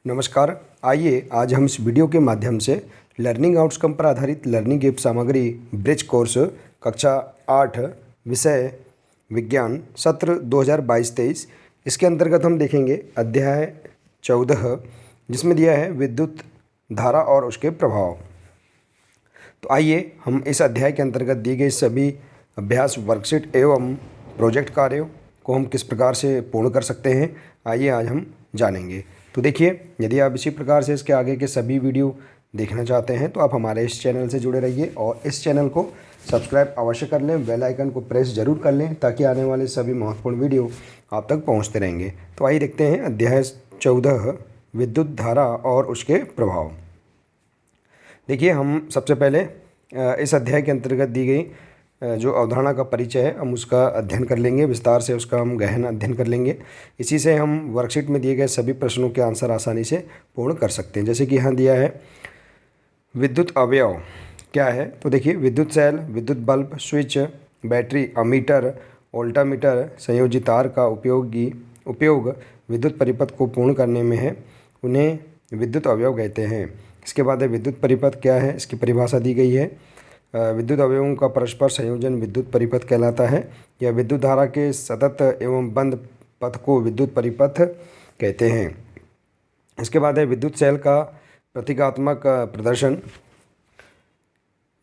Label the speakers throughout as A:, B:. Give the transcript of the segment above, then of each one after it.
A: नमस्कार। आइए आज हम इस वीडियो के माध्यम से लर्निंग आउटकम पर आधारित लर्निंग एप सामग्री ब्रिज कोर्स कक्षा 8 विषय विज्ञान सत्र 2022-23 इसके अंतर्गत हम देखेंगे अध्याय 14 जिसमें दिया है विद्युत धारा और उसके प्रभाव। तो आइए हम इस अध्याय के अंतर्गत दी गई सभी अभ्यास वर्कशीट एवं प्रोजेक्ट कार्यों को हम किस प्रकार से पूर्ण कर सकते हैं, आइए आज हम जानेंगे। तो देखिए, यदि आप इसी प्रकार से इसके आगे के सभी वीडियो देखना चाहते हैं तो आप हमारे इस चैनल से जुड़े रहिए और इस चैनल को सब्सक्राइब अवश्य कर लें, बेल आइकन को प्रेस जरूर कर लें ताकि आने वाले सभी महत्वपूर्ण वीडियो आप तक पहुंचते रहेंगे। तो आइए देखते हैं अध्याय 14 विद्युत धारा और उसके प्रभाव। देखिए, हम सबसे पहले इस अध्याय के अंतर्गत दी गई जो अवधारणा का परिचय है हम उसका अध्ययन कर लेंगे, विस्तार से उसका हम गहन अध्ययन कर लेंगे। इसी से हम वर्कशीट में दिए गए सभी प्रश्नों के आंसर आसानी से पूर्ण कर सकते हैं। जैसे कि यहाँ दिया है विद्युत अवयव क्या है, तो देखिए विद्युत सेल, विद्युत bulb, switch, battery, ammeter, voltameter, संयोजी तार का उपयोग विद्युत परिपथ को पूर्ण करने में है, उन्हें विद्युत अवयव कहते हैं। इसके बाद है विद्युत परिपथ क्या है, इसकी परिभाषा दी गई है। विद्युत अवयवों का परस्पर संयोजन विद्युत परिपथ कहलाता है। या विद्युत धारा के सतत एवं बंद पथ को विद्युत परिपथ कहते हैं। इसके बाद है विद्युत सेल का प्रतीकात्मक प्रदर्शन,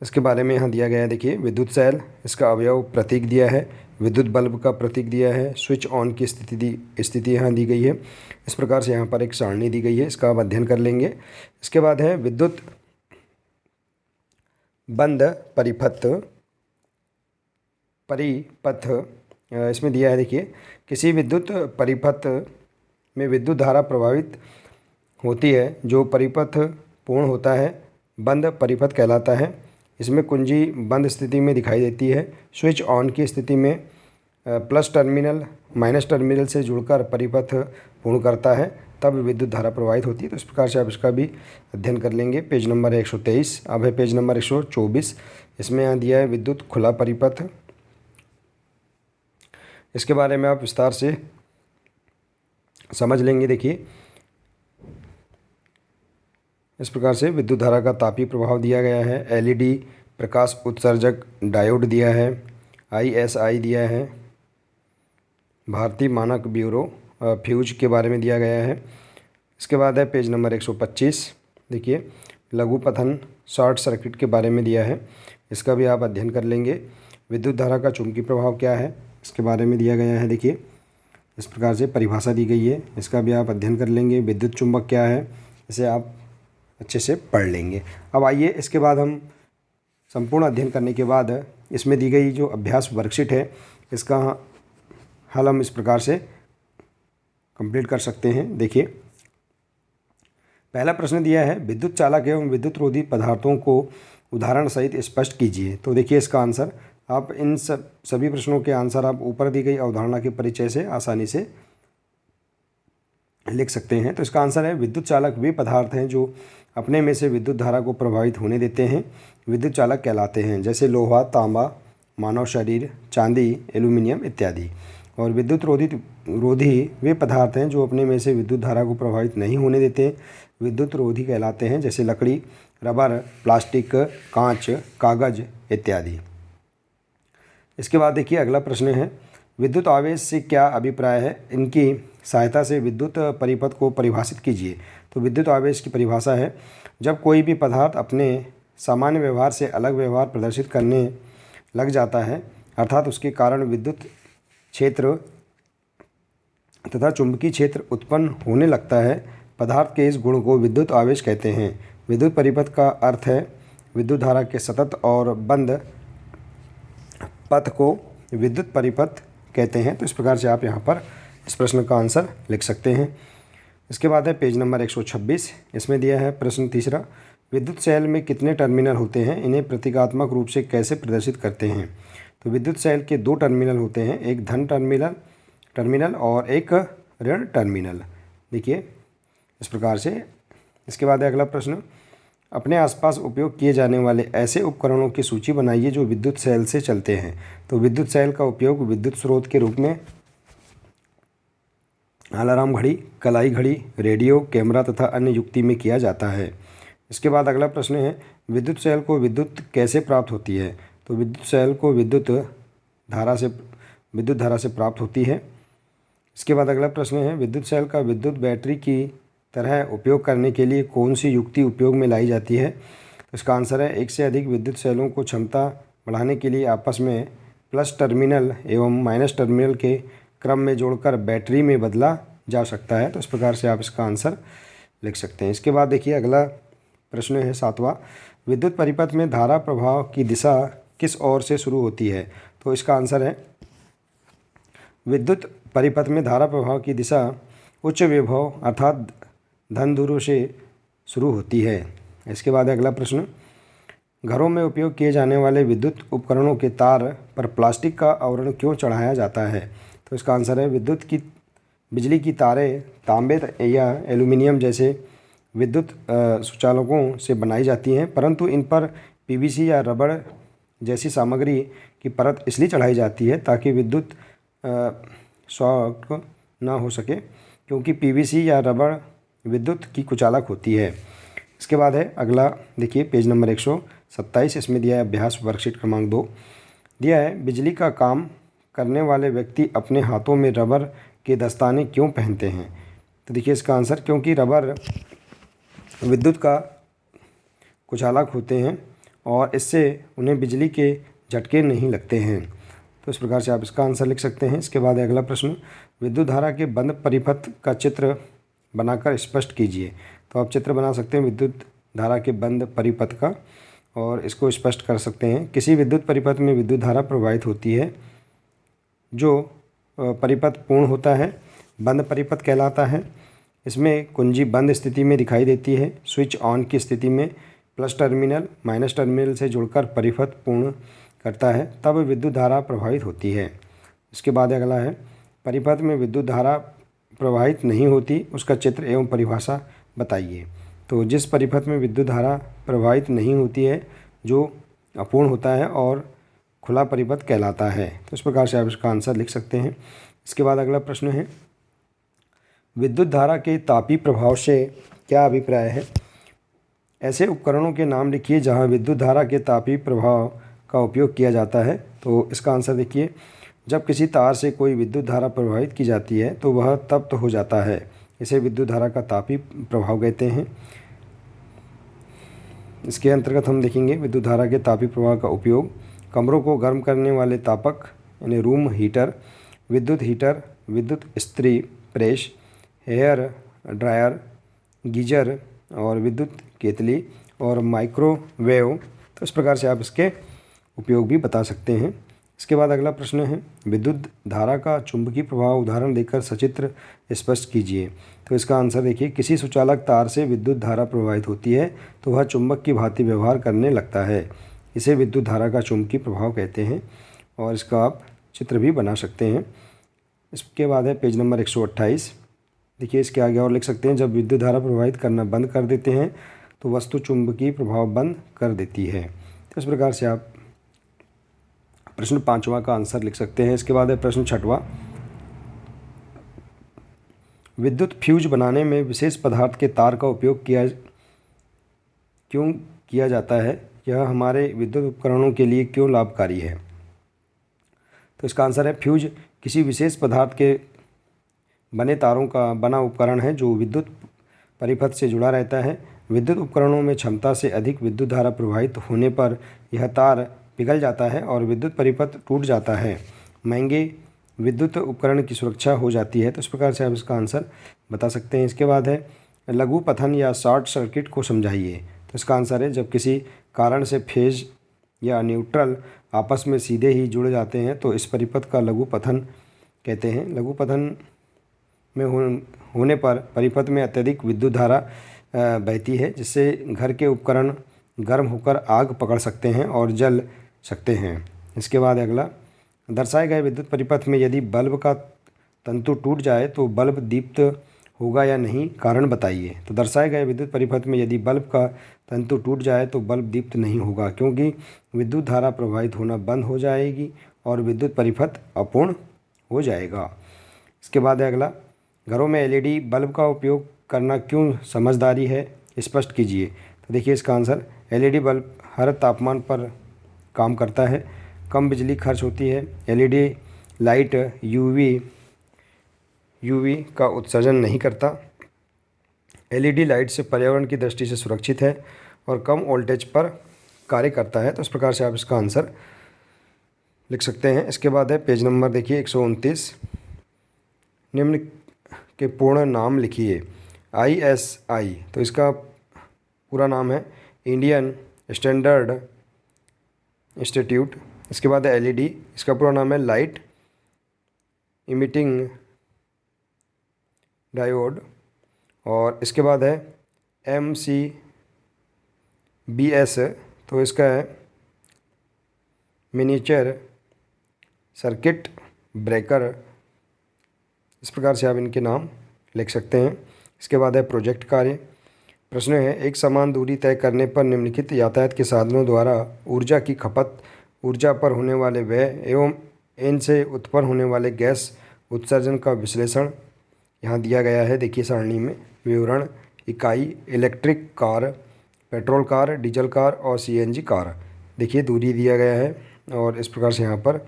A: इसके बारे में यहाँ दिया गया है। देखिए, विद्युत सेल इसका अवयव प्रतीक दिया है, विद्युत बल्ब का प्रतीक दिया है, स्विच ऑन की स्थिति यहाँ दी गई है। इस प्रकार से यहाँ पर एक सारणी दी गई है, इसका आप अध्ययन कर लेंगे। इसके बाद है विद्युत बंद परिपथ इसमें दिया है। देखिए, किसी विद्युत परिपथ में विद्युत धारा प्रवाहित होती है, जो परिपथ पूर्ण होता है बंद परिपथ कहलाता है। इसमें कुंजी बंद स्थिति में दिखाई देती है। स्विच ऑन की स्थिति में प्लस टर्मिनल माइनस टर्मिनल से जुड़कर परिपथ पूर्ण करता है, तब विद्युत धारा प्रवाहित होती है। तो इस प्रकार से आप इसका भी अध्ययन कर लेंगे। Page number 123। अब है पेज नंबर 124। इसमें यहाँ दिया है विद्युत खुला परिपथ, इसके बारे में आप विस्तार से समझ लेंगे। देखिए, इस प्रकार से विद्युत धारा का तापीय प्रभाव दिया गया है। एलईडी प्रकाश उत्सर्जक डायोड दिया है, आईएसआई दिया है, भारतीय मानक ब्यूरो फ्यूज के बारे में दिया गया है। इसके बाद है पेज नंबर 125। देखिए, लघु पथन शॉर्ट सर्किट के बारे में दिया है, इसका भी आप अध्ययन कर लेंगे। विद्युत धारा का चुंबकीय प्रभाव क्या है, इसके बारे में दिया गया है। देखिए, इस प्रकार से परिभाषा दी गई है, इसका भी आप अध्ययन कर लेंगे। विद्युत चुंबक क्या है, इसे आप अच्छे से पढ़ लेंगे। अब आइए, इसके बाद हम संपूर्ण अध्ययन करने के बाद इसमें दी गई जो अभ्यास वर्कशीट है इसका हल हम इस प्रकार से कंप्लीट कर सकते हैं। देखिए, पहला प्रश्न दिया है विद्युत चालक एवं विद्युत रोधी पदार्थों को उदाहरण सहित स्पष्ट कीजिए। तो देखिए, इसका आंसर आप इन सभी प्रश्नों के आंसर आप ऊपर दी गई अवधारणा के परिचय से आसानी से लिख सकते हैं। तो इसका आंसर है विद्युत चालक वे पदार्थ हैं जो अपने में से विद्युत धारा को प्रभावित होने देते हैं, विद्युत चालक कहलाते हैं, जैसे लोहा, तांबा, मानव शरीर, चांदी, एल्यूमिनियम इत्यादि। और विद्युत रोधी वे पदार्थ हैं जो अपने में से विद्युत धारा को प्रभावित नहीं होने देते, विद्युत रोधी कहलाते हैं, जैसे लकड़ी, रबर, प्लास्टिक, कांच, कागज इत्यादि। इसके बाद देखिए, अगला प्रश्न है विद्युत आवेश से क्या अभिप्राय है, इनकी सहायता से विद्युत परिपथ को परिभाषित कीजिए। तो विद्युत आवेश की परिभाषा है जब कोई भी पदार्थ अपने सामान्य व्यवहार से अलग व्यवहार प्रदर्शित करने लग जाता है, अर्थात उसके कारण विद्युत क्षेत्र तथा चुंबकीय क्षेत्र उत्पन्न होने लगता है, पदार्थ के इस गुण को विद्युत आवेश कहते हैं। विद्युत परिपथ का अर्थ है विद्युत धारा के सतत और बंद पथ को विद्युत परिपथ कहते हैं। तो इस प्रकार से आप यहाँ पर इस प्रश्न का आंसर लिख सकते हैं। इसके बाद है पेज नंबर 126। इसमें दिया है प्रश्न तीसरा, विद्युत सेल में कितने टर्मिनल होते हैं, इन्हें प्रतीकात्मक रूप से कैसे प्रदर्शित करते हैं। तो विद्युत सेल के 2 टर्मिनल होते हैं, एक धन टर्मिनल और एक ऋण टर्मिनल। देखिए, इस प्रकार से। इसके बाद है अगला प्रश्न, अपने आसपास उपयोग किए जाने वाले ऐसे उपकरणों की सूची बनाइए जो विद्युत सेल से चलते हैं। तो विद्युत सेल का उपयोग विद्युत स्रोत के रूप में अलार्म घड़ी, कलाई घड़ी, रेडियो, कैमरा तथा अन्य युक्ति में किया जाता है। इसके बाद अगला प्रश्न है, विद्युत सेल को विद्युत कैसे प्राप्त होती है? तो विद्युत सेल को विद्युत धारा से प्राप्त होती है। इसके बाद अगला प्रश्न है, विद्युत सेल का विद्युत बैटरी की तरह उपयोग करने के लिए कौन सी युक्ति उपयोग में लाई जाती है? तो इसका आंसर है, एक से अधिक विद्युत सेलों को क्षमता बढ़ाने के लिए आपस में प्लस टर्मिनल एवं माइनस टर्मिनल के क्रम में जोड़कर बैटरी में बदला जा सकता है। तो इस प्रकार से आप इसका आंसर लिख सकते हैं। इसके बाद देखिए अगला प्रश्न है 7वां, विद्युत परिपथ में धारा प्रवाह की दिशा किस ओर से शुरू होती है? तो इसका आंसर है, विद्युत परिपथ में धारा प्रवाह की दिशा उच्च विभव अर्थात धन ध्रुव से शुरू होती है। इसके बाद अगला प्रश्न, घरों में उपयोग किए जाने वाले विद्युत उपकरणों के तार पर प्लास्टिक का आवरण क्यों चढ़ाया जाता है? तो इसका आंसर है, बिजली की तारें तांबे या एल्यूमिनियम जैसे विद्युत सुचालकों से बनाई जाती हैं, परंतु इन पर पीवीसी या रबड़ जैसी सामग्री की परत इसलिए चढ़ाई जाती है ताकि विद्युत शॉक ना हो सके, क्योंकि पीवीसी या रबड़ विद्युत की कुचालक होती है। इसके बाद है अगला, देखिए पेज नंबर 127, इसमें दिया है अभ्यास वर्कशीट क्रमांक 2, दिया है बिजली का काम करने वाले व्यक्ति अपने हाथों में रबर के दस्ताने क्यों पहनते हैं? तो देखिए इसका आंसर, क्योंकि रबर विद्युत का कुचालक होते हैं और इससे उन्हें बिजली के झटके नहीं लगते हैं। तो इस प्रकार से आप इसका आंसर लिख सकते हैं। इसके बाद अगला प्रश्न, विद्युत धारा के बंद परिपथ का चित्र बनाकर स्पष्ट कीजिए। तो आप चित्र बना सकते हैं विद्युत धारा के बंद परिपथ का और इसको स्पष्ट कर सकते हैं। किसी विद्युत परिपथ में विद्युत धारा प्रवाहित होती है जो परिपथ पूर्ण होता है, बंद परिपथ कहलाता है। इसमें कुंजी बंद स्थिति में दिखाई देती है। स्विच ऑन की स्थिति में प्लस टर्मिनल माइनस टर्मिनल से जुड़कर परिपथ पूर्ण करता है, तब विद्युत धारा प्रवाहित होती है। इसके बाद अगला है, परिपथ में विद्युत धारा प्रवाहित नहीं होती उसका चित्र एवं परिभाषा बताइए। तो जिस परिपथ में विद्युत धारा प्रवाहित नहीं होती है जो अपूर्ण होता है और खुला परिपथ कहलाता है। तो इस प्रकार से आप इसका आंसर लिख सकते हैं। इसके बाद अगला प्रश्न है, विद्युत धारा के तापीय प्रभाव से क्या अभिप्राय है? ऐसे उपकरणों के नाम लिखिए जहां विद्युत धारा के तापीय प्रभाव का उपयोग किया जाता है। तो इसका आंसर देखिए, जब किसी तार से कोई विद्युत धारा प्रवाहित की जाती है तो वह तप्त हो जाता है, इसे विद्युत धारा का तापीय प्रभाव कहते हैं। इसके अंतर्गत हम देखेंगे विद्युत धारा के तापीय प्रभाव का उपयोग, कमरों को गर्म करने वाले तापक यानी रूम हीटर, विद्युत इस्त्री प्रेस, हेयर ड्रायर, गीजर और विद्युत केतली और माइक्रोवेव। तो इस प्रकार से आप इसके उपयोग भी बता सकते हैं। इसके बाद अगला प्रश्न है, विद्युत धारा का चुंबकीय प्रभाव उदाहरण देकर सचित्र स्पष्ट कीजिए। तो इसका आंसर देखिए, किसी सुचालक तार से विद्युत धारा प्रवाहित होती है तो वह चुंबक की भांति व्यवहार करने लगता है, इसे विद्युत धारा का चुंबकीय प्रभाव कहते हैं और इसका आप चित्र भी बना सकते हैं। इसके बाद है पेज नंबर 128, देखिए इसके आगे और लिख सकते हैं, जब विद्युत धारा प्रवाहित करना बंद कर देते हैं तो वस्तु चुंबकीय प्रभाव बंद कर देती है। तो इस प्रकार से आप प्रश्न 5वां का आंसर लिख सकते हैं। इसके बाद है प्रश्न 6वां, विद्युत फ्यूज बनाने में विशेष पदार्थ के तार का उपयोग क्यों किया जाता है? यह हमारे विद्युत उपकरणों के लिए क्यों लाभकारी है? तो इसका आंसर है, फ्यूज किसी विशेष पदार्थ के बने तारों का बना उपकरण है जो विद्युत परिपथ से जुड़ा रहता है। विद्युत उपकरणों में क्षमता से अधिक विद्युत धारा प्रवाहित होने पर यह तार पिघल जाता है और विद्युत परिपथ टूट जाता है, महंगे विद्युत उपकरण की सुरक्षा हो जाती है। तो इस प्रकार से आप इसका आंसर बता सकते हैं। इसके बाद है, लघु पथन या शॉर्ट सर्किट को समझाइए। तो इसका आंसर है, जब किसी कारण से फेज या न्यूट्रल आपस में सीधे ही जुड़ जाते हैं तो इस परिपथ का लघु पथन कहते हैं। लघु पथन में होने पर परिपथ में अत्यधिक विद्युत धारा बहती है, जिससे घर के उपकरण गर्म होकर आग पकड़ सकते हैं और जल सकते हैं। इसके बाद अगला, दर्शाए गए विद्युत परिपथ में यदि बल्ब का तंतु टूट जाए तो बल्ब दीप्त होगा या नहीं, कारण बताइए। तो दर्शाए गए विद्युत परिपथ में यदि बल्ब का तंतु टूट जाए तो बल्ब दीप्त नहीं होगा, क्योंकि विद्युत धारा प्रवाहित होना बंद हो जाएगी और विद्युत परिपथ अपूर्ण हो जाएगा। इसके बाद है अगला, घरों में एलईडी बल्ब का उपयोग करना क्यों समझदारी है, स्पष्ट कीजिए। तो देखिए इसका आंसर, एलईडी बल्ब हर तापमान पर काम करता है, कम बिजली खर्च होती है, एलईडी लाइट यूवी का उत्सर्जन नहीं करता, एलईडी लाइट से पर्यावरण की दृष्टि से सुरक्षित है और कम वोल्टेज पर कार्य करता है। तो इस प्रकार से आप इसका आंसर लिख सकते हैं। इसके बाद है पेज नंबर देखिए 129, निम्न के पूर्ण नाम लिखिए। ISI, तो इसका पूरा नाम है इंडियन स्टैंडर्ड इंस्टीट्यूट। इसके बाद है एलईडी, इसका पूरा नाम है लाइट इमिटिंग डायोड। और इसके बाद है MCBS, तो इसका है मिनिएचर सर्किट ब्रेकर। इस प्रकार से आप इनके नाम लिख सकते हैं। इसके बाद है प्रोजेक्ट कार्य। प्रश्न है, एक समान दूरी तय करने पर निम्नलिखित यातायात के साधनों द्वारा ऊर्जा की खपत, ऊर्जा पर होने वाले व्यय एवं इनसे उत्पन्न होने वाले गैस उत्सर्जन का विश्लेषण यहाँ दिया गया है। देखिए सारणी में विवरण, इकाई electric car, petrol car, diesel car और CNG कार। देखिए दूरी दिया गया है और इस प्रकार से यहाँ पर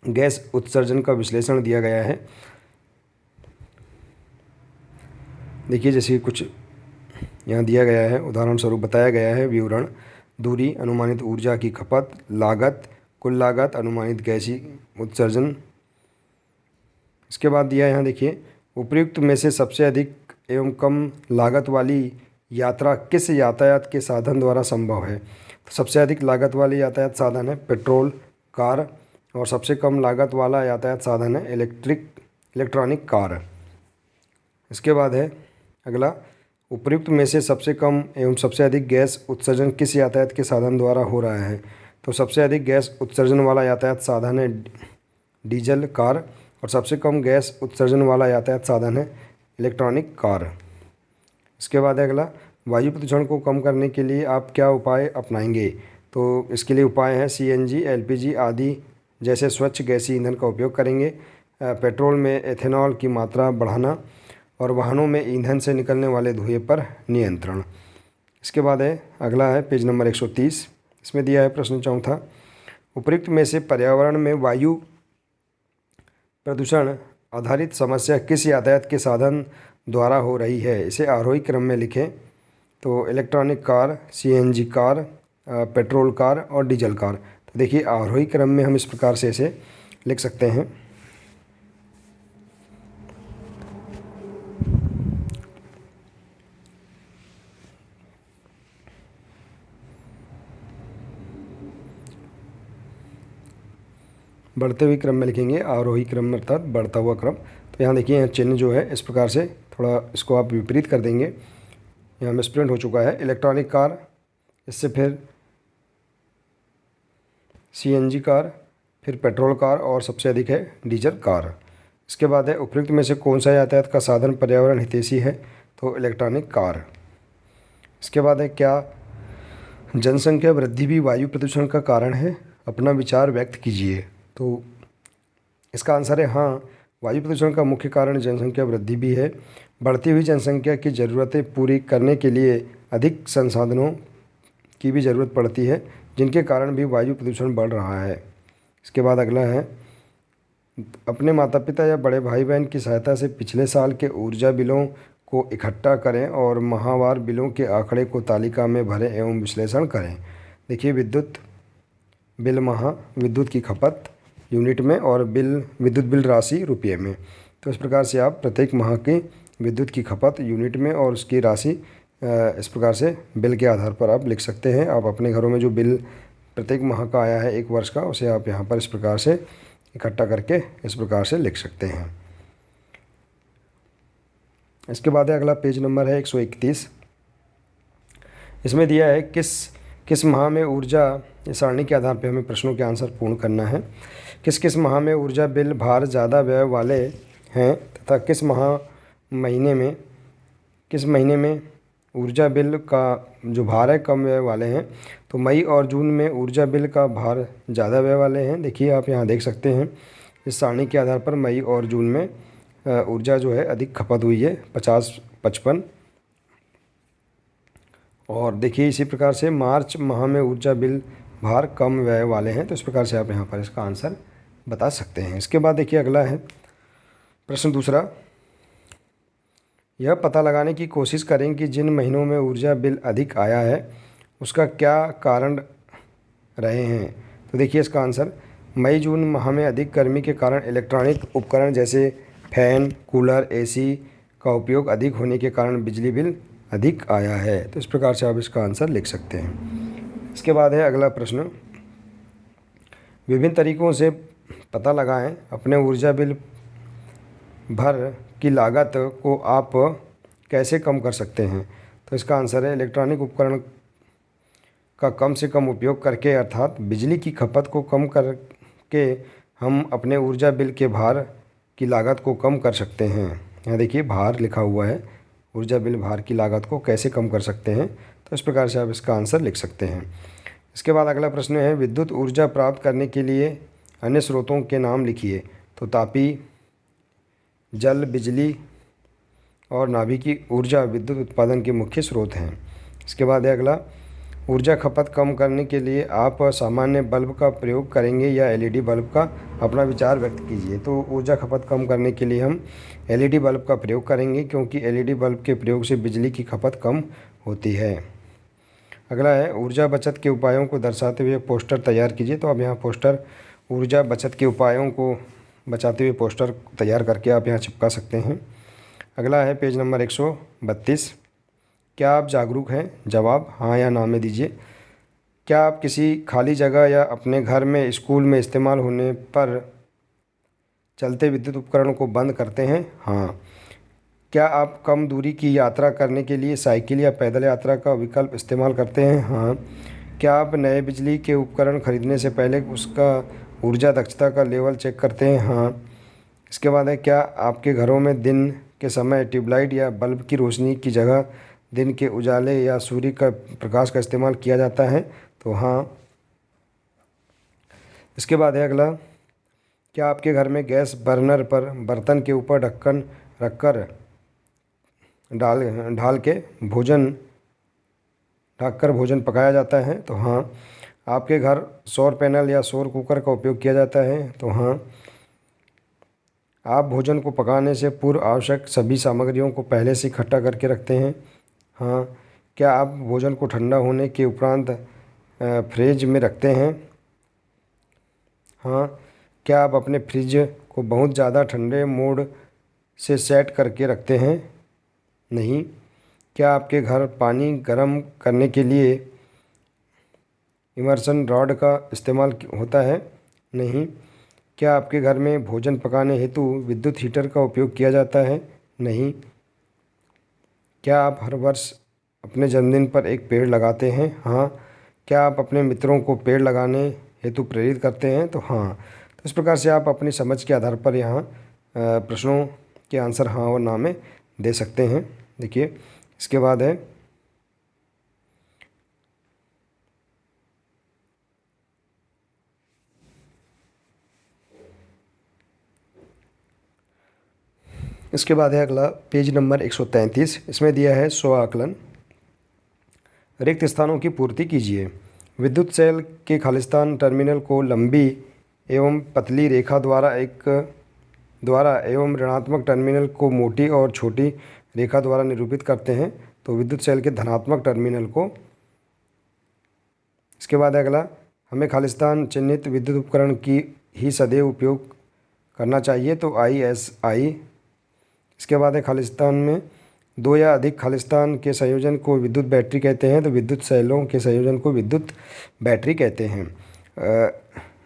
A: गैस उत्सर्जन का विश्लेषण दिया गया है। देखिए जैसे कुछ यहाँ दिया गया है, उदाहरण स्वरूप बताया गया है। विवरण, दूरी, अनुमानित ऊर्जा की खपत, लागत, कुल लागत, अनुमानित गैसीय उत्सर्जन। इसके बाद दिया यहाँ देखिए, उपयुक्त में से सबसे अधिक एवं कम लागत वाली यात्रा किस यातायात के साधन द्वारा संभव है। तो सबसे अधिक लागत वाली यातायात साधन है पेट्रोल कार और सबसे कम लागत वाला यातायात साधन है इलेक्ट्रॉनिक कार। इसके बाद है अगला, उपयुक्त में से सबसे कम एवं सबसे अधिक गैस उत्सर्जन किस यातायात के साधन द्वारा हो रहा है। तो सबसे अधिक गैस उत्सर्जन वाला यातायात साधन है डीजल कार और सबसे कम गैस उत्सर्जन वाला यातायात साधन है इलेक्ट्रॉनिक कार। इसके बाद अगला, वायु प्रदूषण को कम करने के लिए आप क्या उपाय अपनाएंगे। तो इसके लिए उपाय हैं CNG LPG आदि जैसे स्वच्छ गैसीय ईंधन का उपयोग करेंगे, पेट्रोल में एथेनॉल की मात्रा बढ़ाना और वाहनों में ईंधन से निकलने वाले धुएं पर नियंत्रण। इसके बाद है अगला है पेज नंबर 130, इसमें दिया है प्रश्न चौथा, उपयुक्त में से पर्यावरण में वायु प्रदूषण आधारित समस्या किस यातायात के साधन द्वारा हो रही है। इसे आरोही क्रम में लिखें। तो electronic car, CNG car, petrol car और डीजल कार। तो देखिए आरोही क्रम में हम इस प्रकार से इसे लिख सकते हैं। बढ़ते हुए क्रम में लिखेंगे, आरोही क्रम अर्थात बढ़ता हुआ क्रम। तो यहाँ देखिए यहाँ चिन्ह जो है इस प्रकार से थोड़ा इसको आप विपरीत कर देंगे। यहाँ मिसप्रिंट हो चुका है, इलेक्ट्रॉनिक कार, इससे फिर CNG कार, फिर पेट्रोल कार और सबसे अधिक है डीजल कार। इसके बाद है उपयुक्त में से कौन सा यातायात का साधन पर्यावरण हितैषी है। तो इलेक्ट्रॉनिक कार। इसके बाद है, क्या जनसंख्या वृद्धि भी वायु प्रदूषण का कारण है, अपना विचार व्यक्त कीजिए। तो इसका आंसर है हाँ, वायु प्रदूषण का मुख्य कारण जनसंख्या वृद्धि भी है। बढ़ती हुई जनसंख्या की ज़रूरतें पूरी करने के लिए अधिक संसाधनों की भी ज़रूरत पड़ती है, जिनके कारण भी वायु प्रदूषण बढ़ रहा है। इसके बाद अगला है, अपने माता पिता या बड़े भाई बहन की सहायता से पिछले साल के ऊर्जा बिलों को इकट्ठा करें और माहवार बिलों के आंकड़े को तालिका में भरें एवं विश्लेषण करें। देखिए विद्युत बिल माह, विद्युत की खपत यूनिट में और विद्युत बिल राशि रुपये में। तो इस प्रकार से आप प्रत्येक माह की विद्युत की खपत यूनिट में और उसकी राशि इस प्रकार से बिल के आधार पर आप लिख सकते हैं। आप अपने घरों में जो बिल प्रत्येक माह का आया है 1 वर्ष का, उसे आप यहाँ पर इस प्रकार से इकट्ठा करके इस प्रकार से लिख सकते हैं। इसके बाद है अगला पेज नंबर है 131। इसमें दिया है किस माह में ऊर्जा, इस सारणी के आधार पर हमें प्रश्नों के आंसर पूर्ण करना है। किस माह में ऊर्जा बिल भार ज़्यादा व्यय वाले हैं तथा किस महीने में ऊर्जा बिल का जो भार है कम व्यय वाले हैं। तो मई और जून में ऊर्जा बिल का भार ज़्यादा व्यय वाले हैं। देखिए आप यहाँ देख सकते हैं इस सारणी के आधार पर मई और जून में ऊर्जा जो है अधिक खपत हुई है 50-55। और देखिए इसी प्रकार से मार्च माह में ऊर्जा बिल भार कम व्यय वाले हैं, तो इस प्रकार से आप यहाँ पर इसका आंसर बता सकते हैं। इसके बाद देखिए अगला है प्रश्न दूसरा, यह पता लगाने की कोशिश करें कि जिन महीनों में ऊर्जा बिल अधिक आया है उसका क्या कारण रहे हैं। तो देखिए इसका आंसर, मई जून माह में अधिक गर्मी के कारण इलेक्ट्रॉनिक उपकरण जैसे फैन, कूलर, एसी का उपयोग अधिक होने के कारण बिजली बिल अधिक आया है। तो इस प्रकार से आप इसका आंसर लिख सकते हैं। इसके बाद है अगला प्रश्न, विभिन्न तरीकों से पता लगाएं अपने ऊर्जा बिल भर की लागत को आप कैसे कम कर सकते हैं। तो इसका आंसर है, इलेक्ट्रॉनिक उपकरण का कम से कम उपयोग करके अर्थात बिजली की खपत को कम करके हम अपने ऊर्जा बिल के भार की लागत को कम कर सकते हैं। यहाँ देखिए भार लिखा हुआ है, ऊर्जा बिल भार की लागत को कैसे कम कर सकते हैं, तो इस प्रकार से आप इसका आंसर लिख सकते हैं। इसके बाद अगला प्रश्न है, विद्युत ऊर्जा प्राप्त करने के लिए अन्य स्रोतों के नाम लिखिए। तो तापी, जल, बिजली और नाभिकीय ऊर्जा विद्युत उत्पादन के मुख्य स्रोत हैं। इसके बाद है अगला, ऊर्जा खपत कम करने के लिए आप सामान्य बल्ब का प्रयोग करेंगे या एलईडी बल्ब का, अपना विचार व्यक्त कीजिए। तो ऊर्जा खपत कम करने के लिए हम एलईडी बल्ब का प्रयोग करेंगे, क्योंकि एलईडी बल्ब के प्रयोग से बिजली की खपत कम होती है। अगला है, ऊर्जा बचत के उपायों को दर्शाते हुए पोस्टर तैयार कीजिए। तो आप यहाँ पोस्टर ऊर्जा बचत के उपायों को बचाते हुए पोस्टर तैयार करके आप यहाँ चिपका सकते हैं। अगला है पेज नंबर 132, क्या आप जागरूक हैं? जवाब हाँ या ना में दीजिए। क्या आप किसी खाली जगह या अपने घर में, स्कूल में इस्तेमाल होने पर चलते विद्युत उपकरणों को बंद करते हैं? हाँ। क्या आप कम दूरी की यात्रा करने के लिए साइकिल या पैदल यात्रा का विकल्प इस्तेमाल करते हैं? हाँ। क्या आप नए बिजली के उपकरण खरीदने से पहले उसका ऊर्जा दक्षता का लेवल चेक करते हैं? हाँ। इसके बाद है, क्या आपके घरों में दिन के समय ट्यूबलाइट या बल्ब की रोशनी की जगह दिन के उजाले या सूर्य का प्रकाश का इस्तेमाल किया जाता है? तो हाँ। इसके बाद है अगला, क्या आपके घर में गैस बर्नर पर बर्तन के ऊपर ढक्कन रखकर ढाल के भोजन पकाया जाता है? तो हाँ। आपके घर सौर पैनल या सौर कुकर का उपयोग किया जाता है? तो हाँ। आप भोजन को पकाने से पूर्व आवश्यक सभी सामग्रियों को पहले से इकट्ठा करके रखते हैं? हाँ। क्या आप भोजन को ठंडा होने के उपरांत फ्रिज में रखते हैं? हाँ। क्या आप अपने फ्रिज को बहुत ज़्यादा ठंडे मोड से सेट करके रखते हैं? नहीं। क्या आपके घर पानी गर्म करने के लिए इमर्सन रॉड का इस्तेमाल होता है? नहीं। क्या आपके घर में भोजन पकाने हेतु विद्युत हीटर का उपयोग किया जाता है? नहीं। क्या आप हर वर्ष अपने जन्मदिन पर एक पेड़ लगाते हैं? हाँ। क्या आप अपने मित्रों को पेड़ लगाने हेतु प्रेरित करते हैं? तो हाँ। तो इस प्रकार से आप अपनी समझ के आधार पर यहाँ प्रश्नों के आंसर हाँ और ना में दे सकते हैं। देखिए इसके बाद है, इसके बाद है अगला पेज नंबर 133। इसमें दिया है स्व आकलन, रिक्त स्थानों की पूर्ति कीजिए। विद्युत सेल के खालिस्तान टर्मिनल को लंबी एवं पतली रेखा द्वारा एवं ऋणात्मक टर्मिनल को मोटी और छोटी रेखा द्वारा निरूपित करते हैं। तो विद्युत सेल के धनात्मक टर्मिनल को। इसके बाद अगला, हमें खालिस्तान चिन्हित विद्युत उपकरण की ही सदैव उपयोग करना चाहिए। तो ISI। इसके बाद है, खालिस्तान में दो या अधिक खालिस्तान के संयोजन को विद्युत बैटरी कहते हैं। तो विद्युत सेलों के संयोजन को विद्युत बैटरी कहते हैं।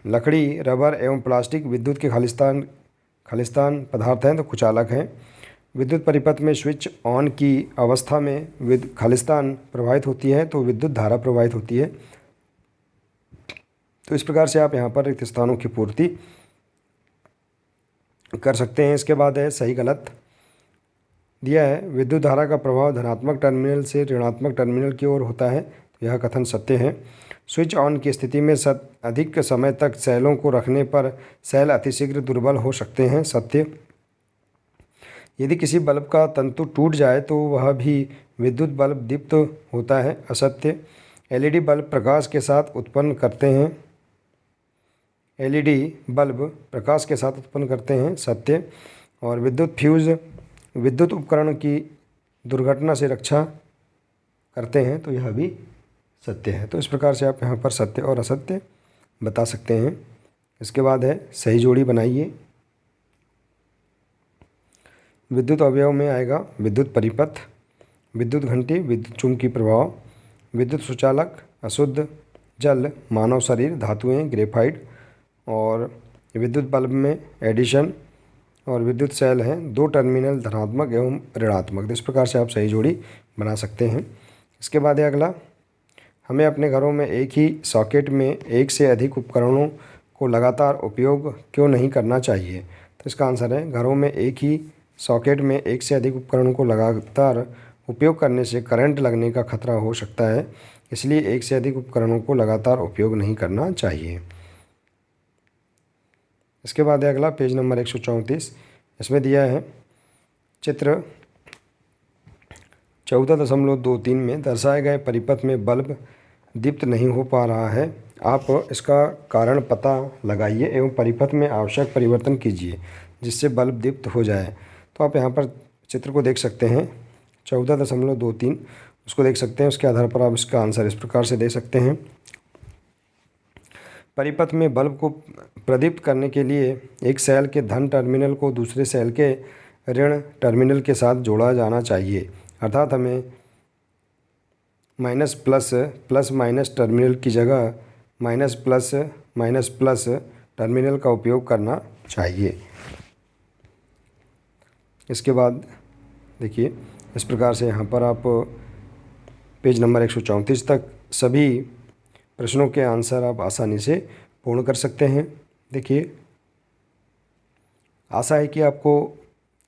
A: लकड़ी, रबर एवं प्लास्टिक विद्युत के खालिस्तान पदार्थ हैं, तो कुचालक हैं। विद्युत परिपथ में स्विच ऑन की अवस्था में खालिस्तान प्रवाहित होती है, तो विद्युत धारा प्रवाहित होती है। तो इस प्रकार से आप यहाँ पर रिक्त स्थानों की पूर्ति कर सकते हैं। इसके बाद है सही गलत दिया है, विद्युत धारा का प्रभाव धनात्मक टर्मिनल से ऋणात्मक टर्मिनल की ओर होता है। तो यह कथन सत्य है। स्विच ऑन की स्थिति में अधिक समय तक सेलों को रखने पर सेल अतिशीघ्र दुर्बल हो सकते हैं। सत्य। यदि किसी बल्ब का तंतु टूट जाए तो वह भी विद्युत बल्ब दीप्त होता है, असत्य। एलईडी बल्ब प्रकाश के साथ उत्पन्न करते हैं, एलईडी बल्ब प्रकाश के साथ उत्पन्न करते हैं, सत्य। और विद्युत फ्यूज विद्युत उपकरण की दुर्घटना से रक्षा करते हैं, तो यह भी सत्य है। तो इस प्रकार से आप यहाँ पर सत्य और असत्य बता सकते हैं। इसके बाद है सही जोड़ी बनाइए। विद्युत अवयव में आएगा विद्युत परिपथ, विद्युत घंटी, विद्युत चुंबकीय प्रभाव, विद्युत सुचालक, अशुद्ध जल, मानव शरीर, धातुएं, ग्रेफाइट। और विद्युत बल्ब में एडिशन और विद्युत सेल हैं, 2 टर्मिनल धनात्मक एवं ऋणात्मक। तो इस प्रकार से आप सही जोड़ी बना सकते हैं। इसके बाद है अगला, हमें अपने घरों में एक ही सॉकेट में एक से अधिक उपकरणों को लगातार उपयोग क्यों नहीं करना चाहिए। तो इसका आंसर है, घरों में एक ही सॉकेट में एक से अधिक उपकरणों को लगातार उपयोग करने से करंट लगने का खतरा हो सकता है, इसलिए एक से अधिक उपकरणों को लगातार उपयोग नहीं करना चाहिए। इसके बाद है अगला पेज नंबर 134। इसमें दिया है चित्र 14.23 में दर्शाए गए परिपथ में बल्ब दीप्त नहीं हो पा रहा है। आप इसका कारण पता लगाइए एवं परिपथ में आवश्यक परिवर्तन कीजिए जिससे बल्ब दीप्त हो जाए। तो आप यहाँ पर चित्र को देख सकते हैं 14.23, उसको देख सकते हैं। उसके आधार पर आप इसका आंसर इस प्रकार से दे सकते हैं। परिपथ में बल्ब को प्रदीप्त करने के लिए एक सेल के धन टर्मिनल को दूसरे सेल के ऋण टर्मिनल के साथ जोड़ा जाना चाहिए, अर्थात हमें minus plus plus minus terminal की जगह माइनस प्लस टर्मिनल का उपयोग करना चाहिए। इसके बाद देखिए इस प्रकार से यहाँ पर आप पेज नंबर 134 तक सभी प्रश्नों के आंसर आप आसानी से पूर्ण कर सकते हैं। देखिए, आशा है कि आपको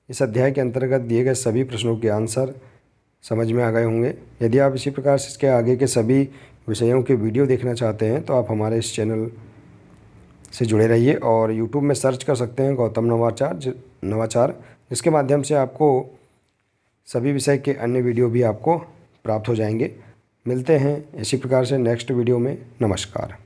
A: इस अध्याय के अंतर्गत दिए गए सभी प्रश्नों के आंसर समझ में आ गए होंगे। यदि आप इसी प्रकार से इसके आगे के सभी विषयों के वीडियो देखना चाहते हैं तो आप हमारे इस चैनल से जुड़े रहिए और YouTube में सर्च कर सकते हैं गौतम नवाचार, जिसके माध्यम से आपको सभी विषय के अन्य वीडियो भी आपको प्राप्त हो जाएंगे। मिलते हैं इसी प्रकार से नेक्स्ट वीडियो में। नमस्कार।